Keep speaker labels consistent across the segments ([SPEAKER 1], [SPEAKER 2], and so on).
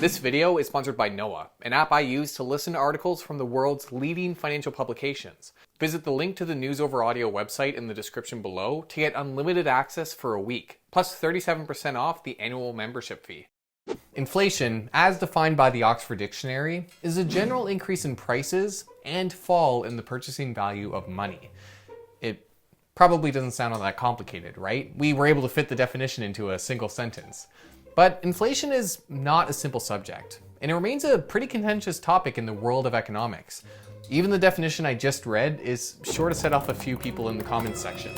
[SPEAKER 1] This video is sponsored by Noah, an app I use to listen to articles from the world's leading financial publications. Visit the link to the News Over Audio website in the description below to get unlimited access for a week, plus 37% off the annual membership fee. Inflation, as defined by the Oxford Dictionary, is a general increase in prices and fall in the purchasing value of money. It probably doesn't sound all that complicated, right? We were able to fit the definition into a single sentence. But inflation is not a simple subject, and it remains a pretty contentious topic in the world of economics. Even the definition I just read is sure to set off a few people in the comments section.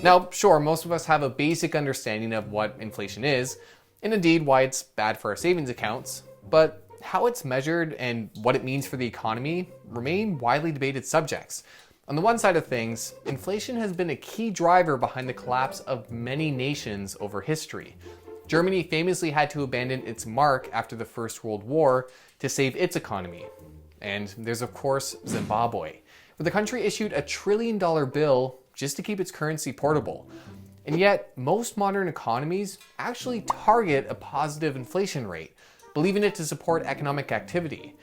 [SPEAKER 1] Now, sure, most of us have a basic understanding of what inflation is, and indeed why it's bad for our savings accounts, but how it's measured and what it means for the economy remain widely debated subjects. On the one side of things, inflation has been a key driver behind the collapse of many nations over history. Germany famously had to abandon its mark after the First World War to save its economy. And there's of course Zimbabwe, where the country issued a $1 trillion bill just to keep its currency portable. And yet, most modern economies actually target a positive inflation rate, believing it to support economic activity.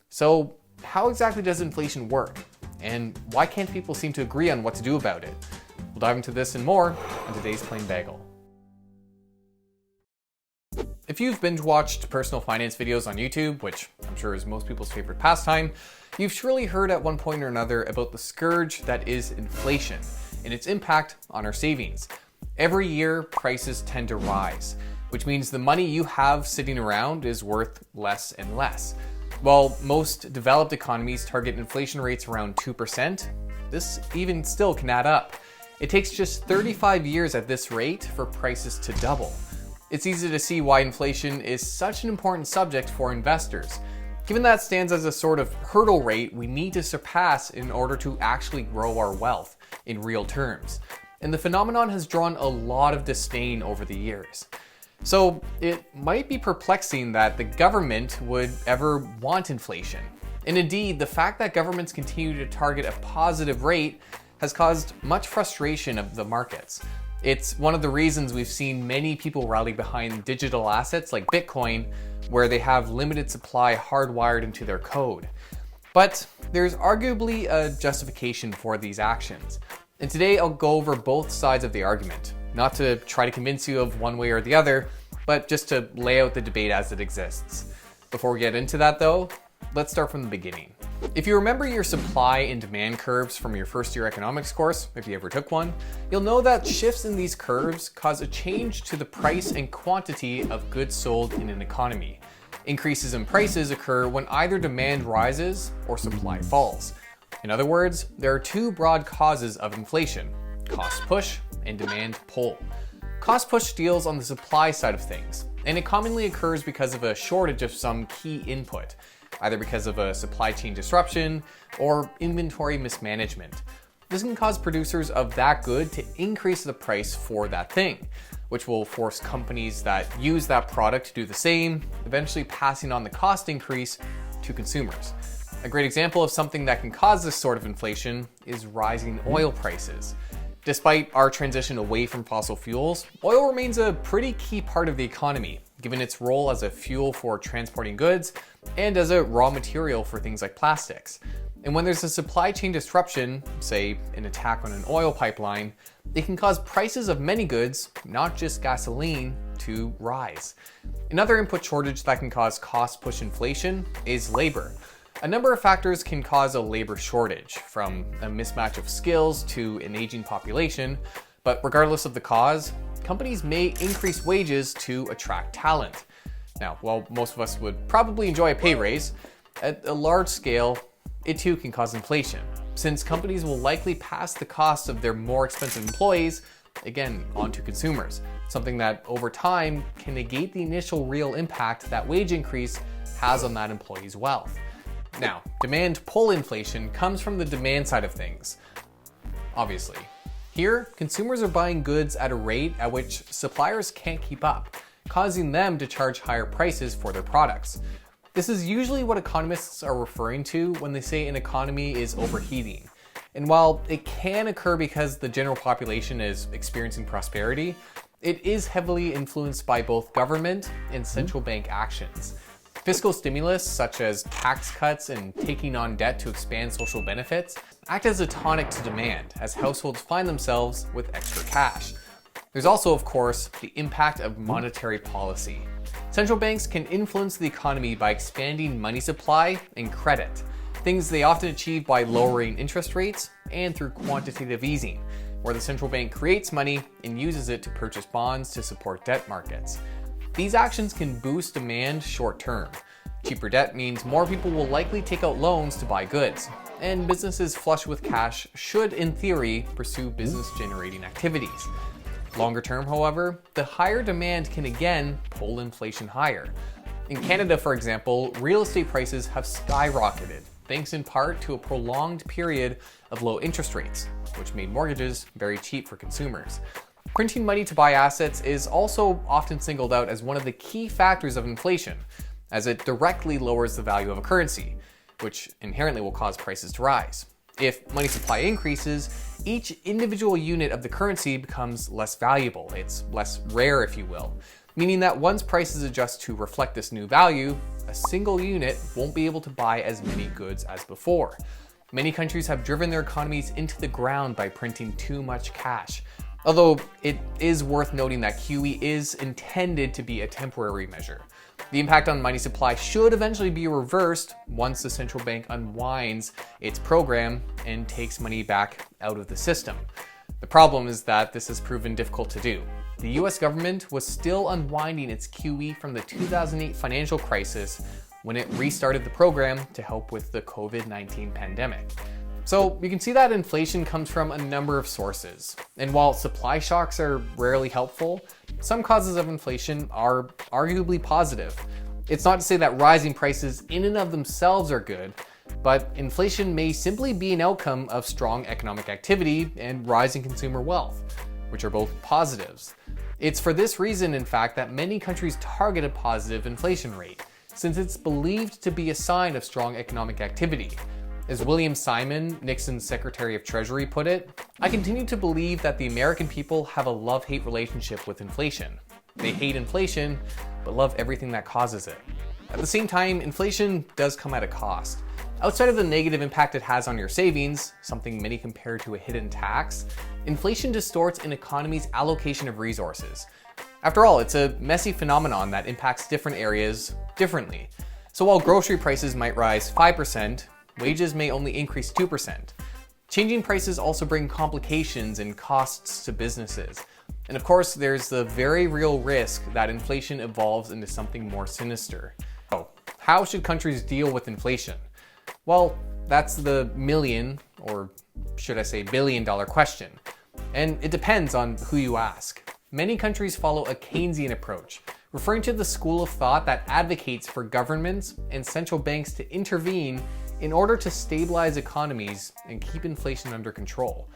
[SPEAKER 1] So how exactly does inflation work? And why can't people seem to agree on what to do about it? We'll dive into this and more on today's Plain Bagel. If you've binge-watched personal finance videos on YouTube, which I'm sure is most people's favorite pastime, you've surely heard at one point or another about the scourge that is inflation and its impact on our savings. Every year, prices tend to rise, which means the money you have sitting around is worth less and less. While most developed economies target inflation rates around 2%, this even still can add up. It takes just 35 years at this rate for prices to double. It's easy to see why inflation is such an important subject for investors, given that it stands as a sort of hurdle rate we need to surpass in order to actually grow our wealth in real terms. And the phenomenon has drawn a lot of disdain over the years. So it might be perplexing that the government would ever want inflation. And indeed, the fact that governments continue to target a positive rate has caused much frustration of the markets. It's one of the reasons we've seen many people rally behind digital assets like Bitcoin, where they have limited supply hardwired into their code. But there's arguably a justification for these actions. And today I'll go over both sides of the argument, not to try to convince you of one way or the other, but just to lay out the debate as it exists. Before we get into that though, let's start from the beginning. If you remember your supply and demand curves from your first year economics course, if you ever took one, you'll know that shifts in these curves cause a change to the price and quantity of goods sold in an economy. Increases in prices occur when either demand rises or supply falls. In other words, there are two broad causes of inflation: cost push and demand pull. Cost push deals on the supply side of things, and it commonly occurs because of a shortage of some key input, either because of a supply chain disruption or inventory mismanagement. This can cause producers of that good to increase the price for that thing, which will force companies that use that product to do the same, eventually passing on the cost increase to consumers. A great example of something that can cause this sort of inflation is rising oil prices. Despite our transition away from fossil fuels, oil remains a pretty key part of the economy, given its role as a fuel for transporting goods and as a raw material for things like plastics. And when there's a supply chain disruption, say an attack on an oil pipeline, it can cause prices of many goods, not just gasoline, to rise. Another input shortage that can cause cost push inflation is labor. A number of factors can cause a labor shortage, from a mismatch of skills to an aging population, but regardless of the cause, companies may increase wages to attract talent. Now, while most of us would probably enjoy a pay raise, at a large scale, it too can cause inflation, since companies will likely pass the cost of their more expensive employees, again, onto consumers, something that over time can negate the initial real impact that wage increase has on that employee's wealth. Now, demand pull inflation comes from the demand side of things, obviously. Here, consumers are buying goods at a rate at which suppliers can't keep up, causing them to charge higher prices for their products. This is usually what economists are referring to when they say an economy is overheating. And while it can occur because the general population is experiencing prosperity, it is heavily influenced by both government and central bank actions. Fiscal stimulus, such as tax cuts and taking on debt to expand social benefits, act as a tonic to demand as households find themselves with extra cash. There's also, of course, the impact of monetary policy. Central banks can influence the economy by expanding money supply and credit, things they often achieve by lowering interest rates and through quantitative easing, where the central bank creates money and uses it to purchase bonds to support debt markets. These actions can boost demand short term. Cheaper debt means more people will likely take out loans to buy goods, and businesses flush with cash should, in theory, pursue business-generating activities. Longer term, however, the higher demand can again pull inflation higher. In Canada, for example, real estate prices have skyrocketed, thanks in part to a prolonged period of low interest rates, which made mortgages very cheap for consumers. Printing money to buy assets is also often singled out as one of the key factors of inflation, as it directly lowers the value of a currency, which inherently will cause prices to rise. If money supply increases, each individual unit of the currency becomes less valuable. It's less rare, if you will, meaning that once prices adjust to reflect this new value, a single unit won't be able to buy as many goods as before. Many countries have driven their economies into the ground by printing too much cash. Although it is worth noting that QE is intended to be a temporary measure. The impact on money supply should eventually be reversed once the central bank unwinds its program and takes money back out of the system. The problem is that this has proven difficult to do. The US government was still unwinding its QE from the 2008 financial crisis when it restarted the program to help with the COVID-19 pandemic. So you can see that inflation comes from a number of sources. And while supply shocks are rarely helpful, some causes of inflation are arguably positive. It's not to say that rising prices in and of themselves are good, but inflation may simply be an outcome of strong economic activity and rising consumer wealth, which are both positives. It's for this reason, in fact, that many countries target a positive inflation rate, since it's believed to be a sign of strong economic activity. As William Simon, Nixon's Secretary of Treasury, put it, "I continue to believe that the American people have a love-hate relationship with inflation. They hate inflation, but love everything that causes it." At the same time, inflation does come at a cost. Outside of the negative impact it has on your savings, something many compare to a hidden tax, inflation distorts an economy's allocation of resources. After all, it's a messy phenomenon that impacts different areas differently. So while grocery prices might rise 5%, wages may only increase 2%. Changing prices also bring complications and costs to businesses. And of course, there's the very real risk that inflation evolves into something more sinister. So, how should countries deal with inflation? Well, that's the million, or should I say billion-dollar question. And it depends on who you ask. Many countries follow a Keynesian approach, referring to the school of thought that advocates for governments and central banks to intervene in order to stabilize economies and keep inflation under control.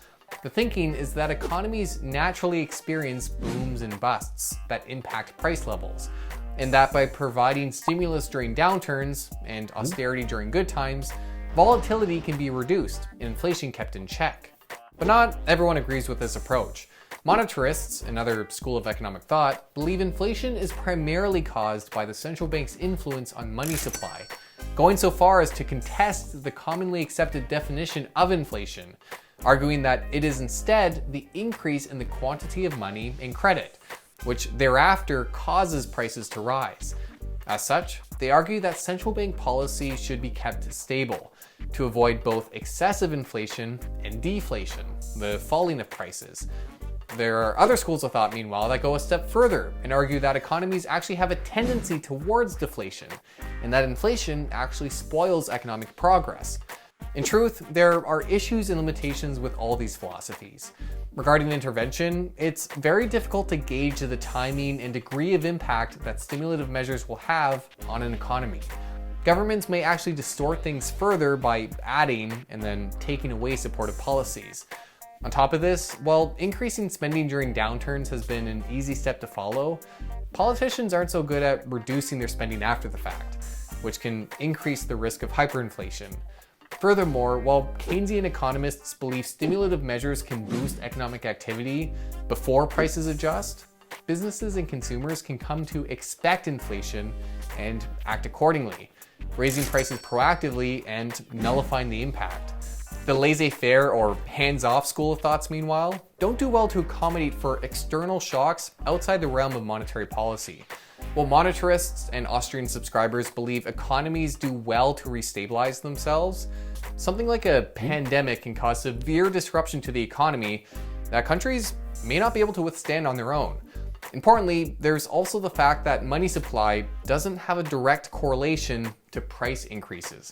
[SPEAKER 1] The thinking is that economies naturally experience booms and busts that impact price levels, and that by providing stimulus during downturns and austerity during good times, volatility can be reduced and inflation kept in check. But not everyone agrees with this approach. Monetarists, another school of economic thought, believe inflation is primarily caused by the central bank's influence on money supply, going so far as to contest the commonly accepted definition of inflation, arguing that it is instead the increase in the quantity of money and credit, which thereafter causes prices to rise. As such, they argue that central bank policy should be kept stable to avoid both excessive inflation and deflation, the falling of prices. There are other schools of thought, meanwhile, that go a step further and argue that economies actually have a tendency towards deflation, and that inflation actually spoils economic progress. In truth, there are issues and limitations with all these philosophies. Regarding intervention, it's very difficult to gauge the timing and degree of impact that stimulative measures will have on an economy. Governments may actually distort things further by adding and then taking away supportive policies. On top of this, while increasing spending during downturns has been an easy step to follow, politicians aren't so good at reducing their spending after the fact, which can increase the risk of hyperinflation. Furthermore, while Keynesian economists believe stimulative measures can boost economic activity before prices adjust, businesses and consumers can come to expect inflation and act accordingly, raising prices proactively and nullifying the impact. The laissez-faire or hands-off school of thoughts, meanwhile, don't do well to accommodate for external shocks outside the realm of monetary policy. While monetarists and Austrian subscribers believe economies do well to restabilize themselves, something like a pandemic can cause severe disruption to the economy that countries may not be able to withstand on their own. Importantly, there's also the fact that money supply doesn't have a direct correlation to price increases,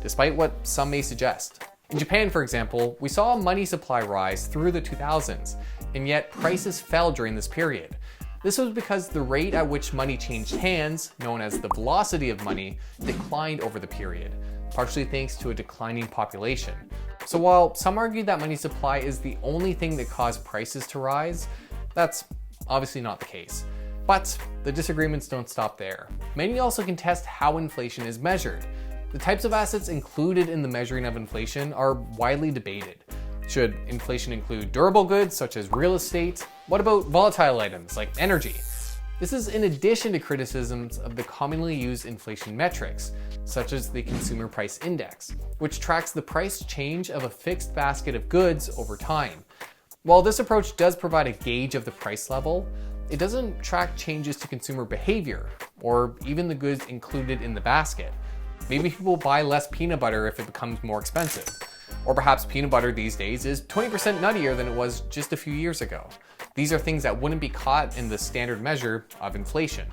[SPEAKER 1] despite what some may suggest. In Japan, for example, we saw a money supply rise through the 2000s, and yet prices fell during this period. This was because the rate at which money changed hands, known as the velocity of money, declined over the period, partially thanks to a declining population. So while some argue that money supply is the only thing that caused prices to rise, that's obviously not the case. But the disagreements don't stop there. Many also contest how inflation is measured. The types of assets included in the measuring of inflation are widely debated. Should inflation include durable goods such as real estate? What about volatile items like energy? This is in addition to criticisms of the commonly used inflation metrics, such as the Consumer Price Index, which tracks the price change of a fixed basket of goods over time. While this approach does provide a gauge of the price level, it doesn't track changes to consumer behavior or even the goods included in the basket. Maybe people buy less peanut butter if it becomes more expensive. Or perhaps peanut butter these days is 20% nuttier than it was just a few years ago. These are things that wouldn't be caught in the standard measure of inflation.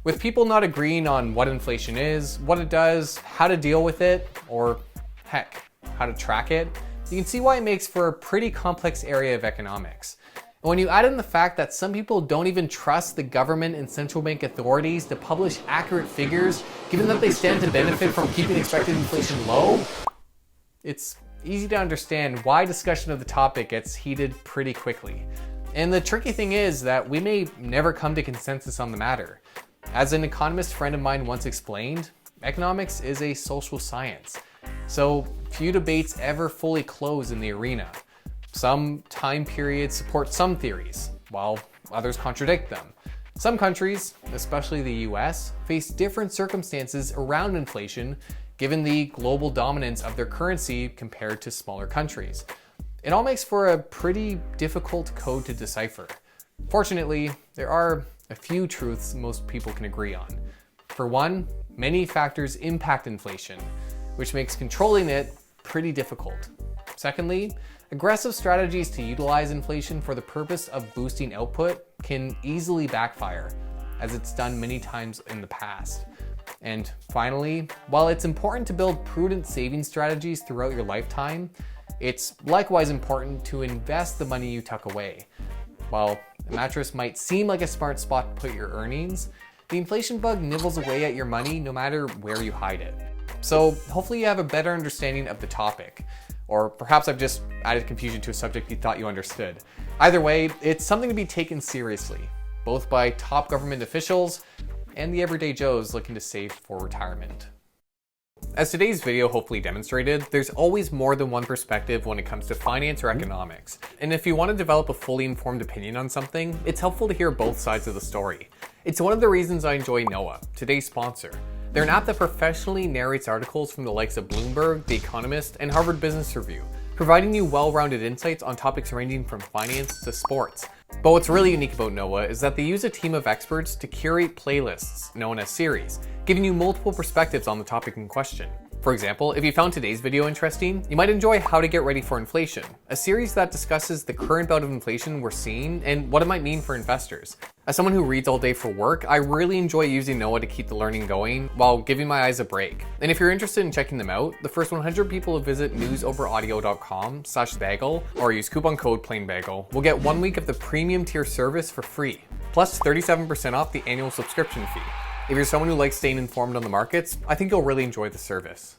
[SPEAKER 1] With people not agreeing on what inflation is, what it does, how to deal with it, or heck, how to track it, you can see why it makes for a pretty complex area of economics. And when you add in the fact that some people don't even trust the government and central bank authorities to publish accurate figures, given that they stand to benefit from keeping expected inflation low, it's easy to understand why discussion of the topic gets heated pretty quickly. And the tricky thing is that we may never come to consensus on the matter. As an economist friend of mine once explained, economics is a social science. So few debates ever fully close in the arena. Some time periods support some theories, while others contradict them. Some countries, especially the US, face different circumstances around inflation given the global dominance of their currency compared to smaller countries. It all makes for a pretty difficult code to decipher. Fortunately, there are a few truths most people can agree on. For one, many factors impact inflation, which makes controlling it pretty difficult. Secondly, aggressive strategies to utilize inflation for the purpose of boosting output can easily backfire, as it's done many times in the past. And finally, while it's important to build prudent saving strategies throughout your lifetime, it's likewise important to invest the money you tuck away. While a mattress might seem like a smart spot to put your earnings, the inflation bug nibbles away at your money no matter where you hide it. So hopefully you have a better understanding of the topic. Or perhaps I've just added confusion to a subject you thought you understood. Either way, it's something to be taken seriously, both by top government officials and the everyday Joes looking to save for retirement. As today's video hopefully demonstrated, there's always more than one perspective when it comes to finance or economics. And if you want to develop a fully informed opinion on something, it's helpful to hear both sides of the story. It's one of the reasons I enjoy Noah, today's sponsor. They're an app that professionally narrates articles from the likes of Bloomberg, The Economist, and Harvard Business Review, providing you well-rounded insights on topics ranging from finance to sports. But what's really unique about Noah is that they use a team of experts to curate playlists known as series, giving you multiple perspectives on the topic in question. For example, if you found today's video interesting, you might enjoy How to Get Ready for Inflation, a series that discusses the current bout of inflation we're seeing and what it might mean for investors. As someone who reads all day for work, I really enjoy using Noah to keep the learning going while giving my eyes a break. And if you're interested in checking them out, the first 100 people to visit newsoveraudio.com/bagel or use coupon code PLAINBAGEL will get 1 week of the premium tier service for free, plus 37% off the annual subscription fee. If you're someone who likes staying informed on the markets, I think you'll really enjoy the service.